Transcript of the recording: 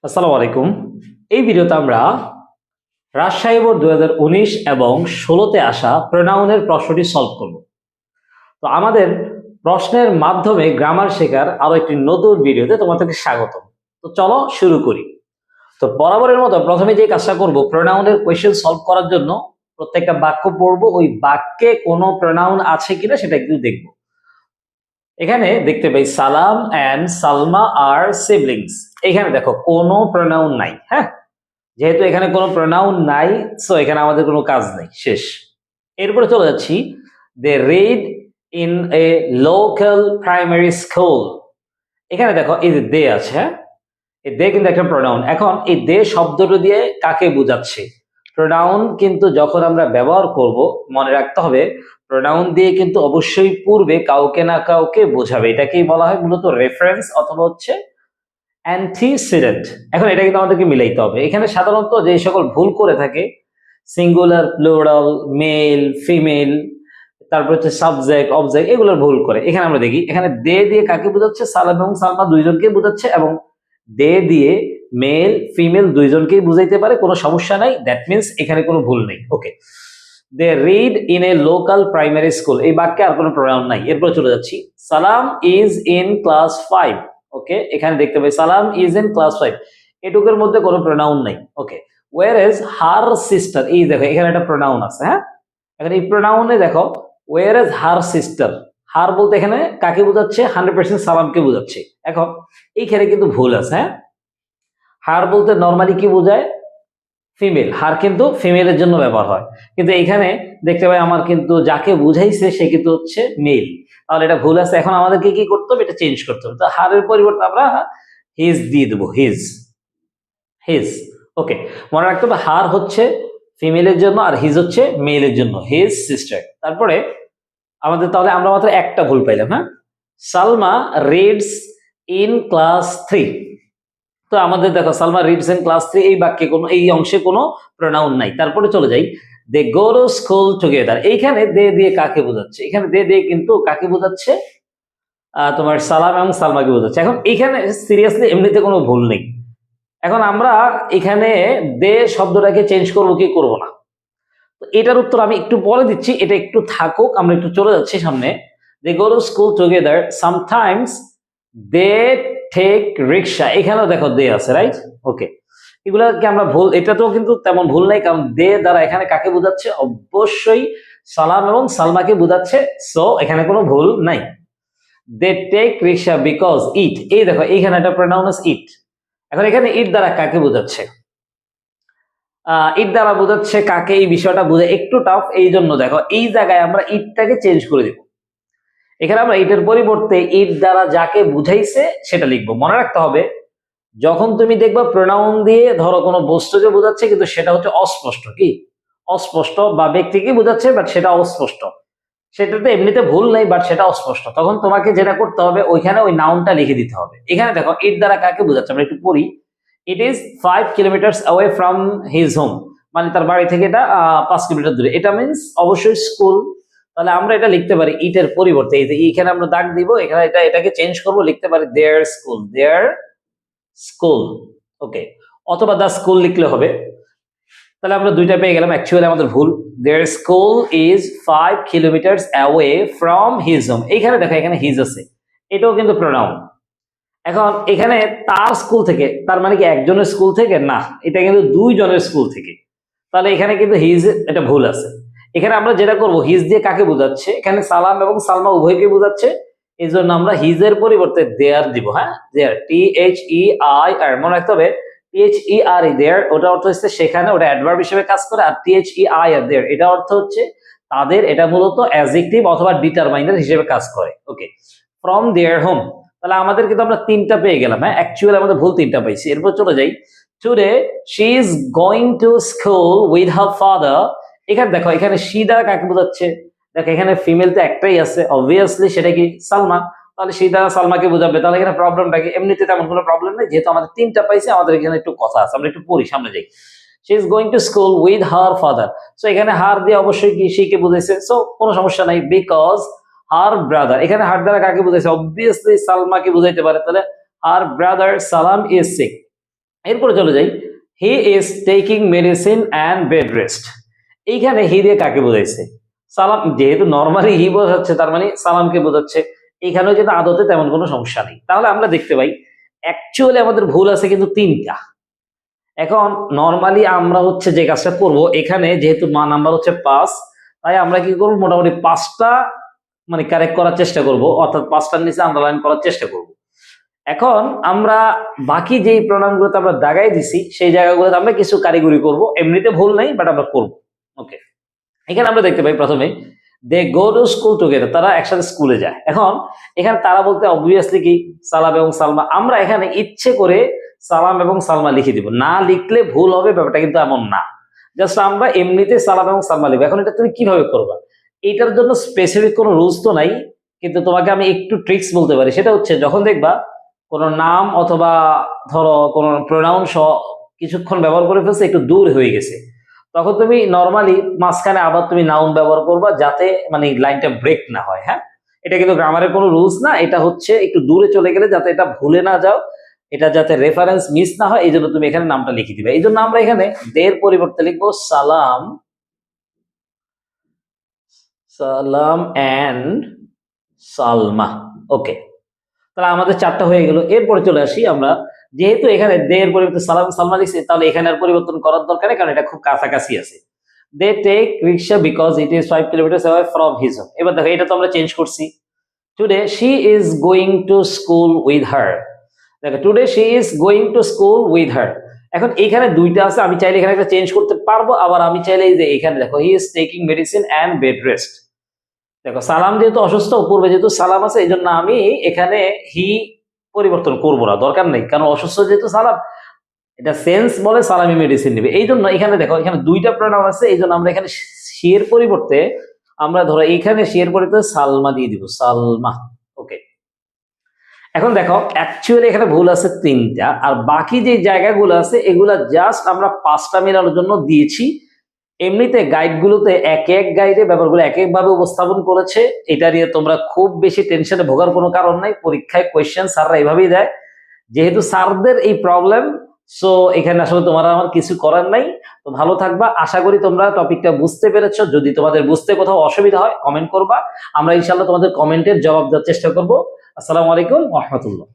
আসসালামু আলাইকুম। এই ভিডিওতে আমরা রাজশাহী বোর্ড 2019 এবং 16তে আসা প্রোনাউনের প্রশ্নটি সলভ করব। তো আমাদের প্রশ্নের মাধ্যমে গ্রামার শেখার আরো একটি নতুন ভিডিওতে তোমাদেরকে স্বাগতম। তো চলো শুরু করি। তো বরাবরের মতো প্রথমে যে কাজটা করব, প্রোনাউনের কোয়েশ্চেন সলভ করার জন্য প্রত্যেকটা বাক্য পড়বো, ওই বাক্যে কোনো প্রোনাউন আছে কিনা সেটা একটু দেখব। এখানে দেখতে পাই সালাম অ্যান্ড সালমা আর সিবলিংস। এখানে দেখো কোনো প্রোনাউন নাই। হ্যাঁ, যেহেতু এখানে কোনো প্রোনাউন নাই, সো এখানে আমাদের কোনো কাজ নেই, শেষ। এরপরে চলে যাচ্ছি, they read in a local primary school. এখানে দেখো এই যে দে আছে, হ্যাঁ, এই দে কিন্তু একটা প্রোনাউন। এখন এই দে শব্দটা দিয়ে কাকে বোঝাচ্ছে? প্রোনাউন কিন্তু যখন আমরা ব্যবহার করব, মনে রাখতে হবে প্রোনাউন দিয়ে কিন্তু অবশ্যই পূর্বে কাউকে না কাউকে বোঝাবে। এটাকেই বলা হয় মূলত রেফারেন্স অথবা হচ্ছে অ্যান্টিসিডেন্ট। এখন এটা কিন্তু আমাদেরকে মিলাইতে হবে। এখানে সাধারণত যে সকল ভুল করে থাকে, সিঙ্গুলার, প্লুরাল, মেল, ফিমেল, তারপর হচ্ছে সাবজেক্ট, অবজেক্ট, এগুলোর ভুল করে। এখানে আমরা দেখি, এখানে দে দিয়ে কাকে বোঝাচ্ছে? সালাম এবং সালমা দুইজনকে বোঝাচ্ছে, এবং দে দিয়ে মেল ফিমেল দুইজনকেই বুঝাইতে পারে, কোনো সমস্যা নাই। দ্যাট মিনস এখানে কোনো ভুল নেই। Okay, they read in a local primary school, এই বাক্যে আর কোনো প্রোনাউন নাই। এরপর চলে যাচ্ছি, সালাম ইজ ইন ক্লাস 5। ওকে, এখানে দেখতে পাই সালাম ইজ ইন ক্লাস 5, এটুকুর মধ্যে কোনো প্রোনাউন নাই। ওকে, ওয়ার ইজ হার সিস্টার, এই দেখো এখানে একটা প্রোনাউন আছে। হ্যাঁ, এখন এই প্রোনাউনে দেখো ওয়ার ইজ হার সিস্টার, হার বলতে এখানে কাকে বোঝাচ্ছে? 100% সালামকে বোঝাচ্ছে। এখন এইখানে কিন্তু ভুল আছে। হ্যাঁ, হার বলতে নর্মালি কি বোঝায়? ফিমেল। হার কিন্তু ফিমেলের জন্য ব্যবহার হয়, কিন্তু এখানে দেখতে পাই আমার কিন্তু যাকে বুঝাইছে সে কিন্তু হচ্ছে মেল। তাহলে এটা ভুল আছে। এখন আমাদেরকে কি করতে হবে? এটা চেঞ্জ করতে হবে। তো হারের পরিবর্তে আমরা হিজ দিয়ে দেবো, হিজ, হিজ। ওকে, মনে রাখতে হবে হার হচ্ছে ফিমেলের জন্য আর হিজ হচ্ছে মেলের জন্য, হিজ সিস্টার। তারপরে আমাদের তাহলে আমরা মাত্র একটা ভুল পাইলাম। হ্যাঁ, সালমা রিডস ইন ক্লাস 3। তো আমাদের দেখো সালমা রিডস ইন ক্লাস 3, এই বাক্যে কোনো, এই অংশে কোনো প্রোনাউন নাই। তারপরে চলে যাই, দে গো টু স্কুল টুগেদার। এইখানে দে দিয়ে কাকে বোঝাচ্ছে? এখানে দে দিয়ে কিন্তু কাকে বোঝাচ্ছে? তোমার সালাম এবং সালমাকে বোঝাচ্ছে। এখন এখানে সিরিয়াসলি এমনিতে কোনো ভুল নেই। এখন আমরা এখানে দে শব্দটাকে চেঞ্জ করবো কি করবো না, তো এটার উত্তর আমি একটু পরে দিচ্ছি, এটা একটু থাকুক, আমরা একটু চলে যাচ্ছি সামনে। They go to school together, sometimes they take rickshaw. এখানেও দেখো দে আছে, রাইট? ওকে, এগুলাকে আমরা ভুল, এটাতেও কিন্তু তেমন ভুল নাই, কারণ দে দ্বারা এখানে কাকে বোঝাচ্ছে? অবশ্যই সালাম এবং সালমাকে বোঝাচ্ছে। সো এখানে কোনো ভুল নাই। দে টেক রিক্সা বিকজ ইট, এই দেখো এইখানে একটা প্রোনাউন আছে ইট। এখন এখানে ইট দ্বারা কাকে বোঝাচ্ছে? ইট দ্বারা বোঝাচ্ছে কাকে? এই বিষয়টা বোঝা একটু টাফ, এই জন্য দেখো এই জায়গায় আমরা ইটটাকে চেঞ্জ করে দিব। এখানে আমরা ইটের পরিবর্তে ইট দ্বারা যাকে বুঝাইছে সেটা লিখবো। মনে রাখতে হবে, যখন তুমি দেখবা প্রোনাউন দিয়ে ধরো কোনো বস্তুকে বোঝাচ্ছে কিন্তু সেটা হচ্ছে অস্পষ্ট, কি অস্পষ্ট, বা ব্যক্তিকে বোঝাচ্ছে বাট সেটা অস্পষ্ট, সেটাতে এমনিতে ভুল নেই বাট সেটা অস্পষ্ট, তখন তোমাকে যেটা করতে হবে ওইখানে ওই নাউনটা লিখে দিতে হবে। এখানে দেখো ইট দ্বারা কাকে বোঝাচ্ছে, আমরা একটু পড়ি। ইট is 5 kilometre away from his home, মানে তার বাড়ি থেকে এটা 5 কিলোমিটার দূরে। এটা মিনস অবশ্যই স্কুল। তাহলে আমরা এটা লিখতে পারি ইটের পরিবর্তে, এই যে এখানে আমরা দাগ দিব, এখানে এটাকে চেঞ্জ করব, লিখতে পারি দেয়ার স্কুল, দেয়ার স্কুল। ওকে, অথবা দা স্কুল লিখলে হবে। তাহলে আমরা দুইটা পেয়ে গেলাম। অ্যাকচুয়ালি আমাদের ভুল, their school is 5 kilometre away from his home. এইখানে দেখো এখানে হিজ আছে, এটাও কিন্তু প্রোনাউন। এখন এখানে তার স্কুল থেকে, তার মানে কি একজনের স্কুল থেকে? না, এটা কিন্তু দুইজনের স্কুল থেকে। তাহলে এখানে কিন্তু হিজ, এটা ভুল আছে। এখানে আমরা যেটা করব, হিজ দিয়ে কাকে বোঝাচ্ছে? এখানে সালাম এবং সালমা উভয়কে বোঝাচ্ছে, এই জন্য আমরা হিজের পরিবর্তে দেয়ার দিব। হ্যাঁ, দেয়ার, THEIR, মনে রাখতে হবে THERE দেয়ার, ওটা অর্থ হচ্ছে সেখানে, ওটা অ্যাডভার্ব হিসেবে কাজ করে। আর THEIR দেয়ার, এটা অর্থ হচ্ছে তাদের, এটা মূলত অ্যাডজেক্টিভ অথবা ডিটারমাইনার হিসেবে কাজ করে। ওকে, ফ্রম দেয়ার হোম। তাহলে আমাদের কিন্তু আমরা তিনটা পেয়ে গেলাম। হ্যাঁ, অ্যাকচুয়ালি আমাদের ভুল তিনটা পাইছি। এরপর চলে যাই, today she is going to school with her father. এখানে দেখো এখানে শি দ্বারা কাকে বোঝাচ্ছে? দেখো এখানে ফিমেল তো একটাই আছে, অবভিয়াসলি সেটা কি? সালমা। তাহলে শি দ্বারা সালমাকে বোঝাবে। তাহলে এখানে প্রবলেমটা কি? এমনিতে তেমন কোনো প্রবলেম নেই, যেহেতু আমাদের তিনটা পাইছি, আমাদের এখানে একটু কথা আছে, আমরা একটু পড়ি, সামনে যাই। She is going to school with her father. So এখানে হার দিয়ে অবশ্যই কি শি কে বুঝাইছে, সো কোনো সমস্যা নাই। বিকজ হার ব্রাদার, এখানে হার দ্বারা কাকে বুঝাইছে? অবভিয়াসলি সালমাকে বুঝাইতে পারে। তাহলে হার ব্রাদার সালাম ইজ সিক। এরপরে চলে যাই, he is taking medicine and bed rest. এইখানে হি দিয়ে কাকে বোঝাইছে? সালাম, যেহেতু নর্মালি হি বোঝাচ্ছে তার মানে সালামকে বোঝাচ্ছে। এইখানেও কিন্তু আদতে তেমন কোনো সমস্যা নেই। তাহলে আমরা দেখতে পাই অ্যাকচুয়ালি আমাদের ভুল আছে কিন্তু তিনটা। এখন নর্মালি আমরা হচ্ছে যে কাজটা করব, এখানে যেহেতু নাম্বার হচ্ছে 5, তাই আমরা কি করব, মোটামুটি 5টা মানে কারেক্ট করার চেষ্টা করব, অর্থাৎ 5টার নিচে আন্ডারলাইন করার চেষ্টা করব। এখন আমরা বাকি যেই প্রণামগুলোতে আমরা দাগাই দিছি সেই জায়গাগুলোতে আমরা কিছু কারিগরি করব, এমনিতে ভুল নাই বাট আমরা করব। ওকে, এখানে আমরা দেখতে পাই প্রথমে দে গো টু স্কুল টুগেদার, তারা একসাথে স্কুলে যায়। এখন এখানে তারা বলতে অবভিয়াসলি কি সালাম এবং সালমা, আমরা এখানে ইচ্ছে করে সালাম এবং সালমা লিখে দিব, না লিখলে ভুল হবে ব্যাপারটা কিন্তু এমন না, জাস্ট আমরা এমনিতে সালাম এবং সালমা লিখবো। এখন এটা তুমি কিভাবে করবা, এটার জন্য স্পেসিফিক কোনো রুলস তো নাই, কিন্তু তোমাকে আমি একটু ট্রিক্স বলতে পারি। সেটা হচ্ছে যখন দেখবা কোনো নাম অথবা ধরো কোনো প্রোনাউন কিছুক্ষণ ব্যবহার করে ফেলছে, একটু দূর হয়ে গেছে, তখন তুমি নর্মালি মাঝখানে আবার তুমি নাউন ব্যবহার করবা, যাতে মানে লাইনটা ব্রেক না হয়। হ্যাঁ, এটা কিন্তু গ্রামারের কোনো রুলস না, এটা হচ্ছে একটু দূরে চলে গেলে যাতে এটা ভুলে না যাও, এটা যাতে রেফারেন্স মিস না হয়, এই জন্য তুমি এখানে নামটা লিখে দিবে। এই জন্য আমরা এখানে দের পরিবর্তে লিখবো সালাম, সালাম অ্যান্ড সালমা। ওকে, তাহলে আমাদের 4টা হয়ে গেল। এরপরে চলে আসি আমরা, যেহেতু এখানে দে এর পরিবর্তে সালাম সালমা লিখছি, তাহলে এখানে আর পরিবর্তন করার দরকার নেই, কারণ এটা খুব কাছাকাছি আছে। They take rickshaw because it is 5 kilometre away from his home. এবার দেখো এটা তো আমরা চেঞ্জ করছি, today she is going to school with her. দেখো today she is going to school with her. এখন এখানে দুইটা আছে, আমি চাইলে এখানে একটা চেঞ্জ করতে পারবো, আবার আমি চাইলে এই যে এখানে দেখো he is taking medicine and bed rest. দেখো সালাম যেহেতু অসুস্থ, পূর্বে যেহেতু সালাম আছে, এই জন্য আমি এখানে হি পরিবর্তন করবো না, দরকার নেই, কারণ অসুস্থ যেহেতু সালাম, এটা সেন্স বলে সালামি মেডিসিন নেবে। এই জন্য এখানে দেখো এখানে দুইটা প্রোনাউন আছে, এই জন্য আমরা এখানে শি এর পরিবর্তে আমরা ধরো এখানে শি এর পরিবর্তে সালমা দিয়ে দিব, সালমা। ওকে, এখন দেখো অ্যাকচুয়ালি এখানে ভুল আছে 3টা, আর বাকি যে জায়গাগুলো আছে এগুলা জাস্ট আমরা 5টা মেলানোর জন্য দিয়েছি। এমনিতে গাইডগুলোতে এক এক গাইডে ব্যাপারগুলো এক একভাবে উপস্থাপন করেছে, এটা নিয়ে তোমরা খুব বেশি টেনশনে ভোগার কোনো কারণ নাই। পরীক্ষায় কোয়েশ্চেন স্যাররা এইভাবেই দেয়, যেহেতু স্যারদের এই প্রবলেম, সো এখানে আসলে তোমার আমার কিছু করার নাই। তো ভালো থাকবা, আশা করি তোমরা টপিকটা বুঝতে পেরেছো। যদি তোমাদের বুঝতে কোথাও অসুবিধা হয় কমেন্ট করবা, আমরা ইনশাল্লাহ তোমাদের কমেন্টের জবাব দেওয়ার চেষ্টা করবো। আসসালামু আলাইকুম ওয়া রাহমাতুল্লাহ।